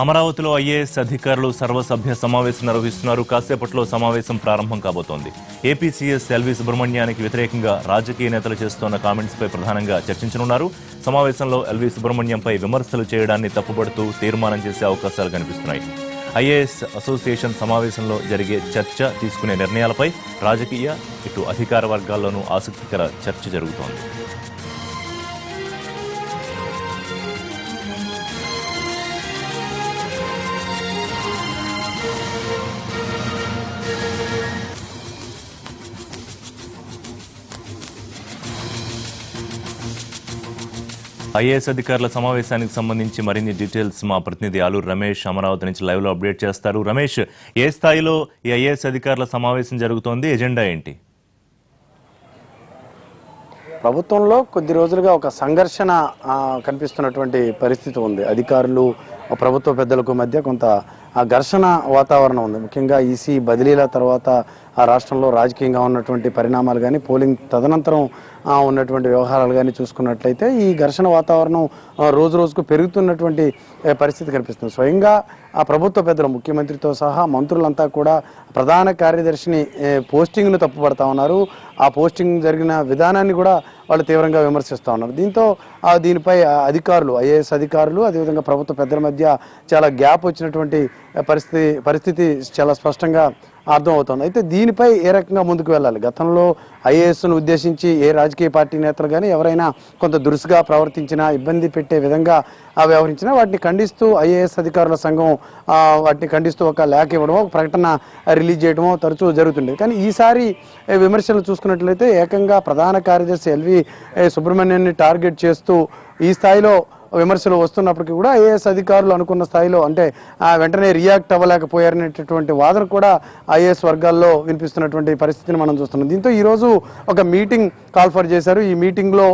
అమరావతిలో ఐఏఎస్ అధికారులు సర్వసభ్య సమావేశం నిర్వహిస్తున్నారు. కాసేపట్లో సమావేశం ప్రారంభం కాబోతోంది. ఏపీ సీఎస్ ఎల్వి సుబ్రహ్మణ్యానికి వ్యతిరేకంగా రాజకీయ నేతలు చేస్తున్న కామెంట్స్పై ప్రధానంగా చర్చించనున్నారు. సమావేశంలో ఎల్వి సుబ్రహ్మణ్యంపై విమర్శలు చేయడాన్ని తప్పుపడుతూ తీర్మానం చేసే అవకాశాలు కనిపిస్తున్నాయి. ఐఏఎస్ అసోసియేషన్ సమావేశంలో జరిగే చర్చ, తీసుకునే నిర్ణయాలపై రాజకీయ, ఇటు అధికార వర్గాల్లోనూ ఆసక్తికర చర్చ జరుగుతోంది. ఐఏఎస్ అధికారుల సమావేశానికి సంబంధించి మరిన్ని డీటెయిల్స్ మా ప్రతినిధి ఆలూరు రమేష్ అమరావతి నుంచి లైవ్ లో అప్డేట్ చేస్తారు. రమేష్, ఏ స్థాయిలో ఈ ఐఏఎస్ అధికారుల సమావేశం జరుగుతోంది? ఎజెండా ఏంటి? ప్రభుత్వంలో కొద్ది రోజులుగా ఒక సంఘర్షణ కనిపిస్తున్నటువంటి పరిస్థితి ఉంది. అధికారులు, ప్రభుత్వ పెద్దలకు మధ్య కొంత ఘర్షణ వాతావరణం ఉంది. ముఖ్యంగా ఈసీ బదిలీల తర్వాత ఆ రాష్ట్రంలో రాజకీయంగా ఉన్నటువంటి పరిణామాలు కానీ, పోలింగ్ తదనంతరం ఉన్నటువంటి వ్యవహారాలు కానీ చూసుకున్నట్లయితే ఈ ఘర్షణ వాతావరణం రోజు రోజుకు పెరుగుతున్నటువంటి పరిస్థితి కనిపిస్తుంది. స్వయంగా ఆ ప్రభుత్వ పెద్దలు, ముఖ్యమంత్రితో సహా మంత్రులంతా కూడా ప్రధాన కార్యదర్శిని పోస్టింగ్ను తప్పుపడతా ఉన్నారు. ఆ పోస్టింగ్ జరిగిన విధానాన్ని కూడా వాళ్ళు తీవ్రంగా విమర్శిస్తూ ఉన్నారు. దీనిపై అధికారులు, ఐఏఎస్ అధికారులు, అదేవిధంగా ప్రభుత్వ పెద్దల మధ్య చాలా గ్యాప్ వచ్చినటువంటి పరిస్థితి చాలా స్పష్టంగా అర్థమవుతుంది. అయితే దీనిపై ఏ రకంగా ముందుకు వెళ్ళాలి? గతంలో ఐఏఎస్ను ఉద్దేశించి ఏ రాజకీయ పార్టీ నేతలు కానీ ఎవరైనా కొంత దురుసుగా ప్రవర్తించినా, ఇబ్బంది పెట్టే విధంగా వ్యవహరించినా వాటిని ఖండిస్తూ ఐఏఎస్ అధికారుల సంఘం వాటిని ఖండిస్తూ ఒక లేఖ ఇవ్వడమో, ఒక ప్రకటన రిలీజ్ చేయడమో తరచూ జరుగుతుండేది. కానీ ఈసారి విమర్శలు చూసుకున్నట్లయితే ఏకంగా ప్రధాన కార్యదర్శి ఎల్వి సుబ్రహ్మణ్యాన్ని టార్గెట్ చేస్తూ ఈ స్థాయిలో విమర్శలు వస్తున్నప్పటికీ కూడా ఐఏఎస్ అధికారులు అనుకున్న స్థాయిలో అంటే వెంటనే రియాక్ట్ అవ్వలేకపోయారనేటటువంటి వాదన కూడా ఐఏఎస్ వర్గాల్లో వినిపిస్తున్నటువంటి పరిస్థితిని మనం చూస్తున్నాం. దీంతో ఈరోజు ఒక మీటింగ్ కాల్ఫర్ చేశారు. ఈ మీటింగ్లో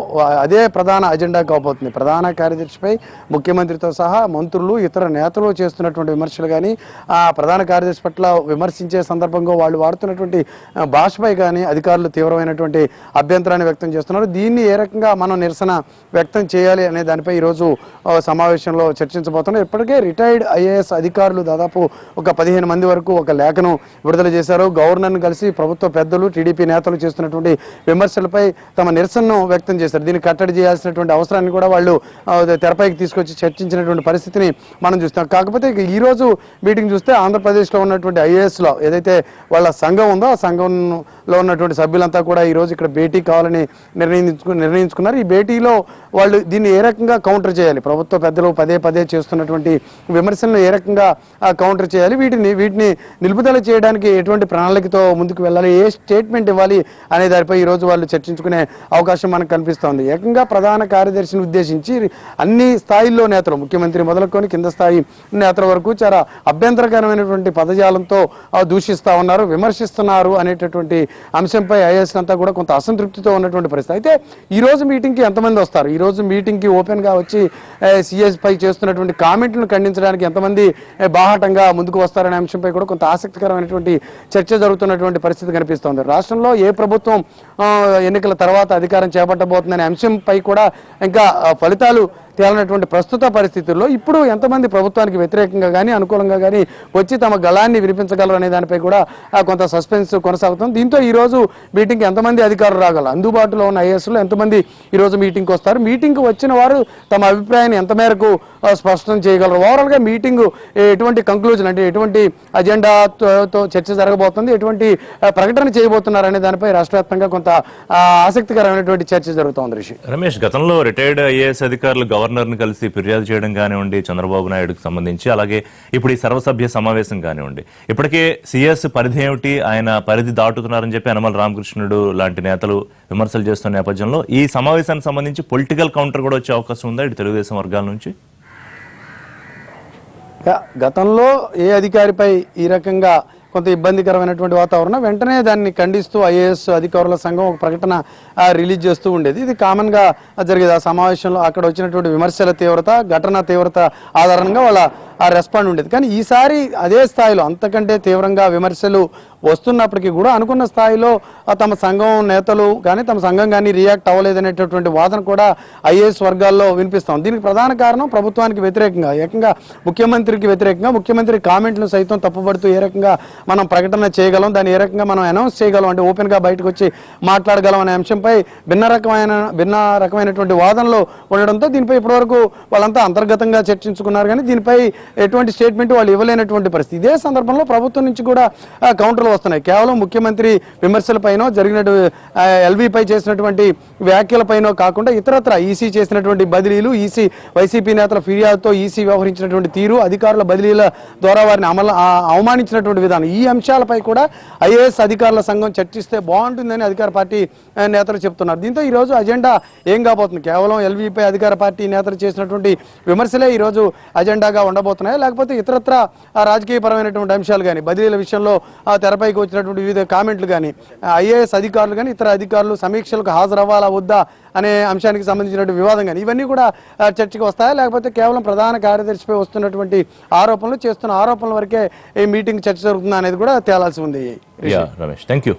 అదే ప్రధాన అజెండా కాబోతుంది. ప్రధాన కార్యదర్శిపై ముఖ్యమంత్రితో సహా మంత్రులు, ఇతర నేతలు చేస్తున్నటువంటి విమర్శలు కానీ, ఆ ప్రధాన కార్యదర్శి పట్ల విమర్శించే సందర్భంగా వాళ్ళు వాడుతున్నటువంటి భాషపై కానీ అధికారులు తీవ్రమైనటువంటి అభ్యంతరాన్ని వ్యక్తం చేస్తున్నారు. దీన్ని ఏ రకంగా మనం నిరసన వ్యక్తం చేయాలి అనే దానిపై ఈరోజు సమావేశంలో చర్చించబోతున్నారు. ఇప్పటికే రిటైర్డ్ ఐఏఎస్ అధికారులు దాదాపు ఒక 15 మంది వరకు ఒక లేఖను విడుదల చేశారు. గవర్నర్ను కలిసి ప్రభుత్వ పెద్దలు, టీడీపీ నేతలు చేస్తున్నటువంటి విమర్శలపై తమ నిరసనను వ్యక్తం చేశారు. దీన్ని కట్టడి చేయాల్సినటువంటి అవసరాన్ని కూడా వాళ్ళు తెరపైకి తీసుకొచ్చి చర్చించినటువంటి పరిస్థితిని మనం చూస్తాం. కాకపోతే ఈ రోజు మీటింగ్ చూస్తే ఆంధ్రప్రదేశ్లో ఉన్నటువంటి ఐఏఎస్లో ఏదైతే వాళ్ళ సంఘం ఉందో ఆ సంఘంలో ఉన్నటువంటి సభ్యులంతా కూడా ఈరోజు ఇక్కడ భేటీ కావాలని నిర్ణయించుకున్నారు. ఈ భేటీలో వాళ్ళు దీన్ని ఏ రకంగా కౌంటర్ చేయాలి, ప్రభుత్వ పెద్దలు పదే పదే చేస్తున్నటువంటి విమర్శలను ఏ రకంగా కౌంటర్ చేయాలి, వీటిని నిలుపుదల చేయడానికి ఎటువంటి ప్రణాళికతో ముందుకు వెళ్ళాలి, ఏ స్టేట్మెంట్ ఇవ్వాలి అనే దానిపై ఈరోజు వాళ్ళు చర్చించుకునే అవకాశం మనకు కనిపిస్తోంది. ఏకంగా ప్రధాన కార్యదర్శిని ఉద్దేశించి అన్ని స్థాయిల్లో నేతలు, ముఖ్యమంత్రి మొదలుకొని కింద స్థాయి నేతల వరకు చాలా అభ్యంతరకరమైనటువంటి పదజాలంతో దూషిస్తూ ఉన్నారు, విమర్శిస్తున్నారు అనేటటువంటి అంశంపై ఐఏఎస్ అంతా కూడా కొంత అసంతృప్తితో ఉన్నటువంటి పరిస్థితి. అయితే ఈ రోజు మీటింగ్కి ఎంతమంది వస్తారు? ఈ రోజు మీటింగ్కి ఓపెన్గా వచ్చి సిఎస్ పై చేస్తున్నటువంటి కామెంట్లను ఖండించడానికి ఎంతమంది బాహాటంగా ముందుకు వస్తారనే అంశంపై కూడా కొంత ఆసక్తికరమైనటువంటి చర్చ జరుగుతున్నటువంటి పరిస్థితి కనిపిస్తోంది. రాష్ట్రంలో ఏ ప్రభుత్వం ఎన్నికల తర్వాత అధికారం చేపట్టబోతుందనే అంశంపై కూడా ఇంకా ఫలితాలు తేలినటువంటి ప్రస్తుత పరిస్థితుల్లో ఇప్పుడు ఎంతమంది ప్రభుత్వానికి వ్యతిరేకంగా కానీ అనుకూలంగా కానీ వచ్చి తమ గళాన్ని వినిపించగలరు అనే దానిపై కూడా కొంత సస్పెన్స్ కొనసాగుతుంది. దీంతో ఈరోజు మీటింగ్కి ఎంతమంది అధికారులు రాగలరు, అందుబాటులో ఉన్న ఐఏఎస్లు ఎంతమంది ఈరోజు మీటింగ్కి వస్తారు, మీటింగ్కి వచ్చిన వారు తమ అభిప్రాయాన్ని ఎంత మేరకు స్పష్టం చేయగలరు, ఓవరాల్గా మీటింగ్ ఎటువంటి కంక్లూజన్ అంటే ఎటువంటి అజెండాతో చర్చ జరగబోతుంది, ఎటువంటి ప్రకటన చేయబోతున్నారు అనే దానిపై రాష్ట్ర వ్యాప్తంగా కొంత ఆసక్తికరమైనటువంటి చర్చ జరుగుతోంది. రిషి, రమేష్, గతంలో రిటైర్డ్ ఐఏఎస్ అధికారులు గవర్నర్ను కలిసి ఫిర్యాదు చేయడం కానివ్వండి, చంద్రబాబు నాయుడుకి సంబంధించి, అలాగే ఇప్పుడు ఈ సర్వసభ్య సమావేశం కానివ్వండి, ఇప్పటికే సీఎస్ పరిధి ఏమిటి, ఆయన పరిధి దాటుతున్నారని చెప్పి యనమల రామకృష్ణుడు లాంటి నేతలు విమర్శలు చేస్తున్న నేపథ్యంలో ఈ సమావేశానికి సంబంధించి పొలిటికల్ కౌంటర్ కూడా వచ్చే అవకాశం ఉందా ఇటు తెలుగుదేశం వర్గాల నుంచి? గతంలో ఏ అధికారిపై ఈ రకంగా కొంత ఇబ్బందికరమైనటువంటి వాతావరణం. వెంటనే దాన్ని ఖండిస్తూ ఐఏఎస్ అధికారుల సంఘం ఒక ప్రకటన రిలీజ్ చేస్తూ ఉండేది. ఇది కామన్గా జరిగేది. ఆ సమావేశంలో అక్కడ వచ్చినటువంటి విమర్శల తీవ్రత, ఘటన తీవ్రత ఆధారంగా వాళ్ళ ఆ రెస్పాండ్ ఉండేది. కానీ ఈసారి అదే స్థాయిలో అంతకంటే తీవ్రంగా విమర్శలు వస్తున్నప్పటికీ కూడా అనుకున్న స్థాయిలో తమ సంఘం నేతలు కానీ తమ సంఘం కానీ రియాక్ట్ అవ్వలేదనేటటువంటి వాదన కూడా ఐఏఎస్ వర్గాల్లో వినిపిస్తాం. దీనికి ప్రధాన కారణం ప్రభుత్వానికి వ్యతిరేకంగా, ఏకంగా ముఖ్యమంత్రికి వ్యతిరేకంగా, ముఖ్యమంత్రి కామెంట్లను సైతం తప్పుపడుతూ ఏ రకంగా మనం ప్రకటన చేయగలం, దాన్ని ఏ రకంగా మనం అనౌన్స్ చేయగలం, అంటే ఓపెన్గా బయటకు వచ్చి మాట్లాడగలం అనే అంశంపై భిన్న రకమైనటువంటి వాదనలు ఉండడంతో దీనిపై ఇప్పటివరకు వాళ్ళంతా అంతర్గతంగా చర్చించుకున్నారు. కానీ దీనిపై ఎటువంటి స్టేట్మెంట్ వాళ్ళు ఇవ్వలేనటువంటి పరిస్థితి. ఇదే సందర్భంలో ప్రభుత్వం నుంచి కూడా కౌంటర్లు వస్తున్నాయి. కేవలం ముఖ్యమంత్రి విమర్శలపైనో, జరిగిన ఎల్వీపై చేసినటువంటి వ్యాఖ్యలపైనో కాకుండా ఇతరత్ర ఈసీ చేసినటువంటి బదిలీలు, ఈసీ వైసీపీ నేతల ఫిర్యాదుతో ఈసీ వ్యవహరించినటువంటి తీరు, అధికారుల బదిలీల ద్వారా వారిని అవమానించినటువంటి విధానం, ఈ అంశాలపై కూడా ఐఏఎస్ అధికారుల సంఘం చర్చిస్తే బాగుంటుందని అధికార పార్టీ నేతలు చెప్తున్నారు. దీంతో ఈరోజు అజెండా ఏం కాబోతుంది? కేవలం ఎల్వీపై అధికార పార్టీ నేతలు చేసినటువంటి విమర్శలే ఈరోజు అజెండాగా ఉండబోతున్నాయి, లేకపోతే ఇతరత్ర రాజకీయపరమైనటువంటి అంశాలు కానీ, బదిలీల విషయంలో తెరపైకి వచ్చినటువంటి వివిధ కామెంట్లు కానీ, ఐఏఎస్ అధికారులు కానీ ఇతర అధికారులు సమీక్షలకు హాజరవ్వాలా వద్దా అనే అంశానికి సంబంధించినటువంటి వివాదం కానీ ఇవన్నీ కూడా చర్చకు వస్తాయా, లేకపోతే కేవలం ప్రధాన కార్యదర్శిపై వస్తున్నటువంటి ఆరోపణల వరకే ఈ మీటింగ్ చర్చ జరుగుతుందా అనేది కూడా తేలాల్సి ఉంది. Ramesh, thank you.